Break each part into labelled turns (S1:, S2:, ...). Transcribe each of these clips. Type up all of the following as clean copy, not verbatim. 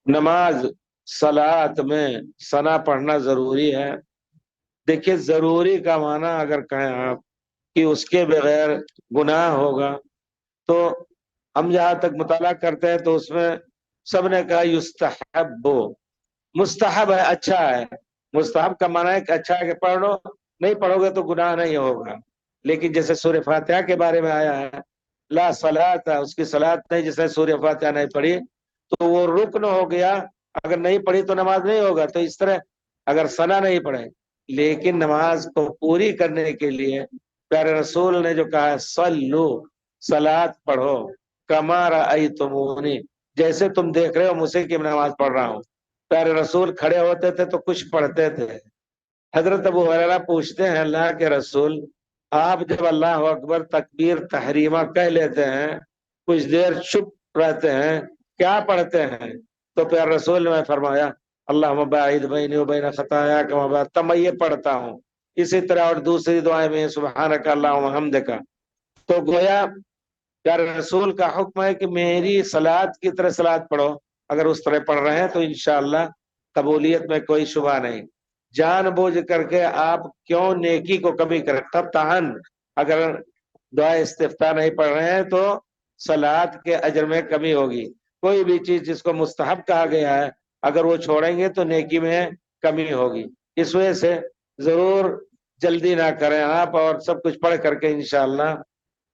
S1: नमाज सलात में सना पढ़ना जरूरी है। देखिए, जरूरी का माना अगर कहें आप कि उसके बगैर गुनाह होगा, तो हम जहां तक मुताला करते हैं तो उसमें सबने कहा युस्तहब्बु, मुस्तहब है, अच्छा है। मुस्तहब का माना है कि अच्छा है कि पढ़ लो, नहीं पढ़ोगे तो गुनाह नहीं होगा। लेकिन जैसे सूर्य फातिहा के बारे में आया है, ला सलात, उसकी सलात नहीं, जिसने सूर्य फातिहा नहीं पढ़ी तो वो रुकन हो गया, अगर नहीं पढ़ी तो नमाज नहीं होगा। तो इस तरह अगर सना नहीं पढ़े, लेकिन नमाज को पूरी करने के लिए प्यारे रसूल ने जो कहा है सल्लु, सलात पढ़ो, कमा रअयतुमूनी, जैसे तुम देख रहे हो मुझे कि मैं नमाज पढ़ रहा हूँ। प्यारे रसूल खड़े होते थे तो कुछ पढ़ते थे। हजरत अबू हुरैरा पूछते हैं अल्लाह के रसूल, आप जब अल्लाह अकबर तकबीर तहरीमा कह लेते हैं, कुछ देर चुप रहते हैं, क्या पढ़ते हैं? तो प्यारे रसूल ने फरमाया अल्लाहुम्मा बाइद बैनी व बैन खताया कमा बाअद, तब मैं ये पढ़ता हूँ। इसी तरह और दूसरी दुआएं में सुब्हानक अल्लाहुम्मा हमदका। तो गोया प्यारे रसूल का हुक्म है कि मेरी सलात की तरह सलात पढ़ो। अगर उस तरह पढ़ रहे हैं तो इंशाअल्लाह कबूलियत में कोई शुबा नहीं। जानबूझ करके आप क्यों नेकी को कमी करें? तब तहन अगर दुआ इस्तिफ्ता नहीं पढ़ रहे हैं तो सलात के अजर में कमी होगी। कोई भी चीज जिसको मुस्तहब कहा गया है, अगर वो छोड़ेंगे तो नेकी में कमी होगी। इस वजह से जरूर जल्दी ना करें आप, और सब कुछ पढ़ करके इंशाअल्लाह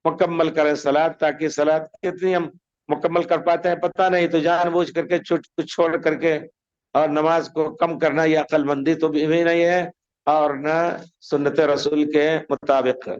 S1: मुकम्मल करें सलात, ताकि सलात कितनी हम मुकम्मल कर पाते हैं पता नहीं। तो जानबूझ करके कुछ छोड़ करके और नमाज को कम करना, यह अक्लमंदी तो भी नहीं है और न सुन्नत रसूल के मुताबिक है।